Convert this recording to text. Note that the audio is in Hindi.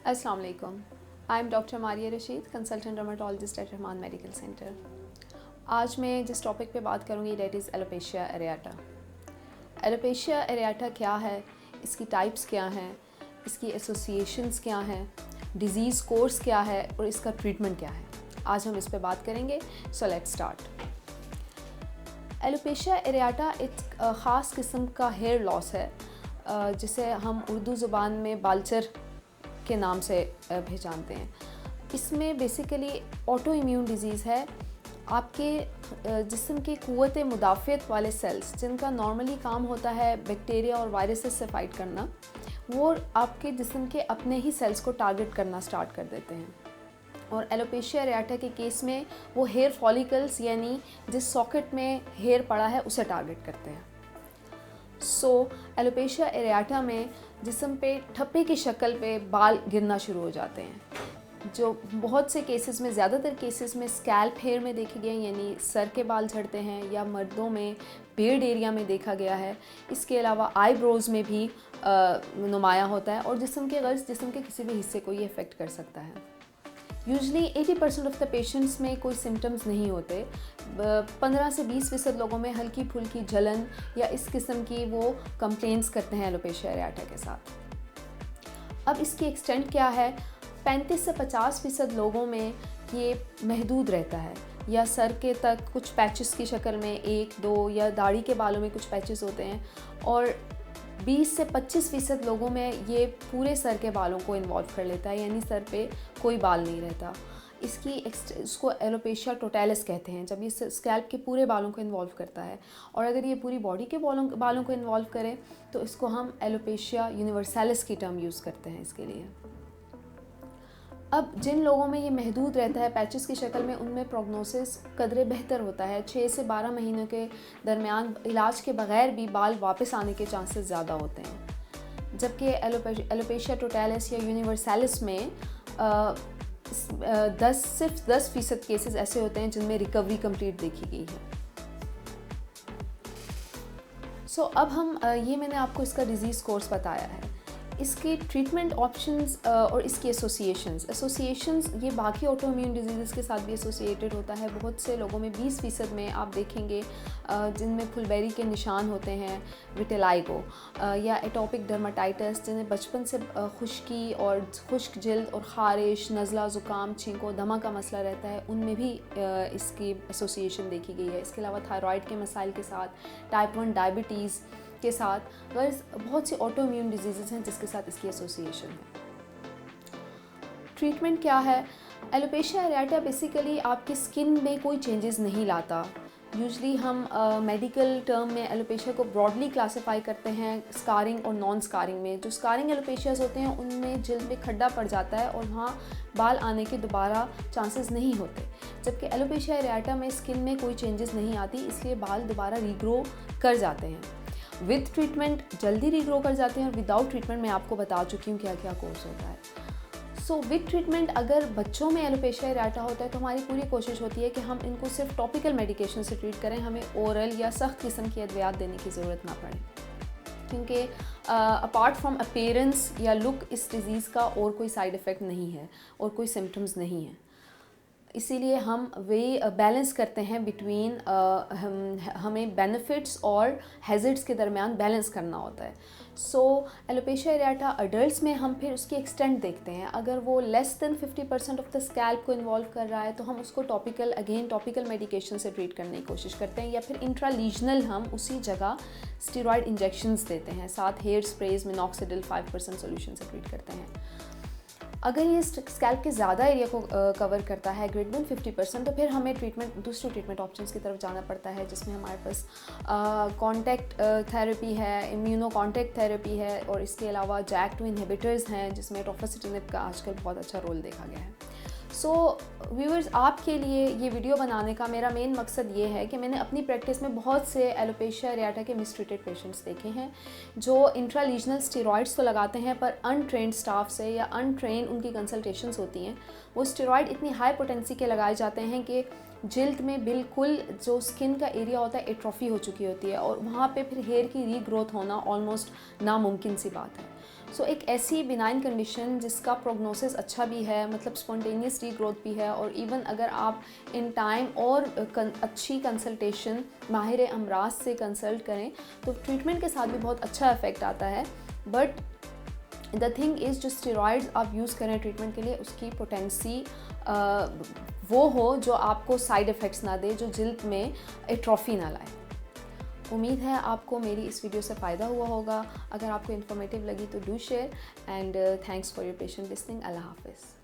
अस्सलाम वालेकुम। I am doctor Maria Rashid, consultant dermatologist at Rahman medical centre. आज मैं जिस टॉपिक पे बात करूँगी that is alopecia areata. Alopecia areata क्या है, इसकी टाइप्स क्या हैं, इसकी एसोसिएशंस क्या हैं, डिज़ीज़ कोर्स क्या है और इसका ट्रीटमेंट क्या है, आज हम इस पे बात करेंगे। So let's start. एलोपेशिया एरियाटा एक ख़ास किस्म का हेयर लॉस है जिसे हम उर्दू ज़ुबान में बालचर के नाम से भी जानते हैं। इसमें बेसिकली ऑटो इम्यून डिज़ीज़ है। आपके जिस्म के क़ुव्वत मुदाफ़ियत वाले सेल्स जिनका नॉर्मली काम होता है बैक्टीरिया और वायरसेस से फ़ाइट करना, वो आपके जिस्म के अपने ही सेल्स को टारगेट करना स्टार्ट कर देते हैं। और एलोपेशिया एरियाटा के केस में वो हेयर फॉलिकल्स यानी जिस सॉकेट में हेयर पड़ा है उसे टारगेट करते हैं। एलोपेशिया एरियाटा में जिस्म पे ठप्पे की शक्ल पे बाल गिरना शुरू हो जाते हैं, जो बहुत से केसेस में, ज़्यादातर केसेस में स्कैल्प हेयर में देखे गए यानी सर के बाल झड़ते हैं, या मर्दों में बियर्ड एरिया में देखा गया है। इसके अलावा आईब्रोज़ में भी नुमाया होता है और जिस्म के किसी भी हिस्से को ये इफ़ेक्ट कर सकता है। यूजली 80% ऑफ द पेशेंट्स में कोई सिम्टम्स नहीं होते। 15 से 20% लोगों में हल्की फुल्की जलन या इस किस्म की वो कंप्लेंट्स करते हैं एलोपेशिया एरियाटा के साथ। अब इसकी एक्सटेंट क्या है, 35 से 50% लोगों में ये महदूद रहता है, या सर के तक कुछ पैचेस की शक्ल में 1-2 या दाढ़ी के बालों में कुछ पैचेस होते हैं, और 20 से 25% लोगों में ये पूरे सर के बालों को इन्वॉल्व कर लेता है, यानी सर पे कोई बाल नहीं रहता। इसको एलोपेशिया टोटैलिस कहते हैं, जब ये स्कैल्प के पूरे बालों को इन्वॉल्व करता है। और अगर ये पूरी बॉडी के बालों को इन्वॉल्व करे तो इसको हम एलोपेशिया यूनिवर्सैलिस की टर्म यूज़ करते हैं इसके लिए। अब जिन लोगों में ये महदूद रहता है पैचेस की शक्ल में, उनमें प्रोग्नोसिस कदरे बेहतर होता है। 6 से 12 महीनों के दरमियान इलाज के बग़ैर भी बाल वापस आने के चांसेस ज़्यादा होते हैं। जबकि एलोपेशिया टोटैलिस या यूनिवर्सैलिस में 10% केसेस ऐसे होते हैं जिनमें रिकवरी कंप्लीट देखी गई है। अब हम ये मैंने आपको इसका डिज़ीज़ कोर्स बताया है। इसके ट्रीटमेंट ऑप्शंस और इसकी एसोसिएशंस ये बाकी ऑटो इम्यून डिजीज़ के साथ भी एसोसिएटेड होता है। बहुत से लोगों में 20% में आप देखेंगे जिनमें फुलबेरी के निशान होते हैं, विटिलाइगो या एटोपिक डर्माटाइटिस, जिन्हें बचपन से खुश्की और खुश्क जल्द और ख़ारिश, नज़ला, ज़ुकाम, छींको, दमा का मसला रहता है, उनमें भी इसकी एसोसिएशन देखी गई है। इसके अलावा थायराइड के मसाइल के साथ, टाइप 1 डायबिटीज़ के साथ, बहुत सी ऑटो इम्यून डिजीज़ हैं जिसके साथ इसकी एसोसिएशन है। ट्रीटमेंट क्या है? एलोपेशिया एरियाटा बेसिकली आपकी स्किन में कोई चेंजेस नहीं लाता। यूजली हम मेडिकल टर्म में एलोपेशिया को ब्रॉडली क्लासिफाई करते हैं स्कारिंग और नॉन स्कारिंग में। जो स्कारिंग एलोपेशियाज होते हैं उनमें जल्द में खड्डा पड़ जाता है और वहाँ बाल आने के दोबारा चांसेस नहीं होते, जबकि एलोपेशिया एरियाटा में स्किन में कोई चेंजेस नहीं आती, इसलिए बाल दोबारा रीग्रो कर जाते हैं। विद ट्रीटमेंट जल्दी रीग्रो कर जाते हैं, और विदाउट ट्रीटमेंट मैं आपको बता चुकी हूँ क्या क्या कोर्स होता है। विद ट्रीटमेंट अगर बच्चों में एलोपेशिया एरियाटा होता है तो हमारी पूरी कोशिश होती है कि हम इनको सिर्फ टॉपिकल मेडिकेशन से ट्रीट करें, हमें ओरल या सख्त किस्म की अद्वियात देने की ज़रूरत ना पड़े, क्योंकि अपार्ट फ्रॉम अपीयरेंस या लुक इस डिज़ीज़ का और कोई साइड इफ़ेक्ट नहीं है और कोई सिम्टम्स नहीं है। इसीलिए हम वे बैलेंस करते हैं बिटवीन हमें बेनिफिट्स और हैज़र्ड्स के दरमियान बैलेंस करना होता है। एलोपेशिया एरियाटा अडल्ट्स में हम फिर उसकी एक्सटेंट देखते हैं। अगर वो less than 50% of the scalp को इन्वॉल्व कर रहा है तो हम उसको टॉपिकल मेडिकेशन से ट्रीट करने की कोशिश करते हैं, या फिर इंट्रालीजनल हम उसी जगह स्टेरॉयड इंजेक्शंस देते हैं, साथ हेयर स्प्रेज मिनॉक्सिडिल 5% सोल्यूशन से ट्रीट करते हैं। अगर ये स्कैल्प के ज़्यादा एरिया को कवर करता है, ग्रेटर देन 50%, तो फिर हमें दूसरे ट्रीटमेंट ऑप्शंस की तरफ जाना पड़ता है, जिसमें हमारे पास कॉन्टैक्ट थेरेपी है, इम्यूनो कॉन्टैक्ट थेरेपी है, और इसके अलावा JAK2 इनहिबिटर्स हैं जिसमें टोफासिटिनिब का आजकल बहुत अच्छा रोल देखा गया है। व्यूअर्स, आपके लिए ये वीडियो बनाने का मेरा मेन मकसद ये है कि मैंने अपनी प्रैक्टिस में बहुत से एलोपेशिया एरियाटा के मिसट्रीटेड पेशेंट्स देखे हैं जो इंट्रालीजनल स्टेरॉइड्स तो लगाते हैं, पर अनट्रेंड स्टाफ से या अनट्रेन उनकी कंसल्टेशंस होती हैं, वो स्टेरॉइड इतनी हाई पोटेंसी के लगाए जाते हैं कि जिल्द में बिल्कुल जो स्किन का एरिया होता है एट्रोफी हो चुकी होती है, और वहाँ पे फिर हेयर की रीग्रोथ होना ऑलमोस्ट नामुमकिन सी बात है। सो एक ऐसी बिनाइन कंडीशन जिसका प्रोग्नोसिस अच्छा भी है, मतलब स्पॉन्टेनियस रीग्रोथ भी है, और इवन अगर आप इन टाइम और अच्छी कंसल्टेशन माहिर अमराज से कंसल्ट करें तो ट्रीटमेंट के साथ भी बहुत अच्छा इफेक्ट आता है। बट द थिंग इज़, जो स्टेरॉइड्स आप यूज़ करें ट्रीटमेंट के लिए, उसकी पोटेंसी वो हो जो आपको साइड इफ़ेक्ट्स ना दे, जो जिल्द में एट्रोफी ना लाए। उम्मीद है आपको मेरी इस वीडियो से फ़ायदा हुआ होगा। अगर आपको इन्फॉर्मेटिव लगी तो do share, and thanks for your patient listening. अल्लाह हाफ़िज़।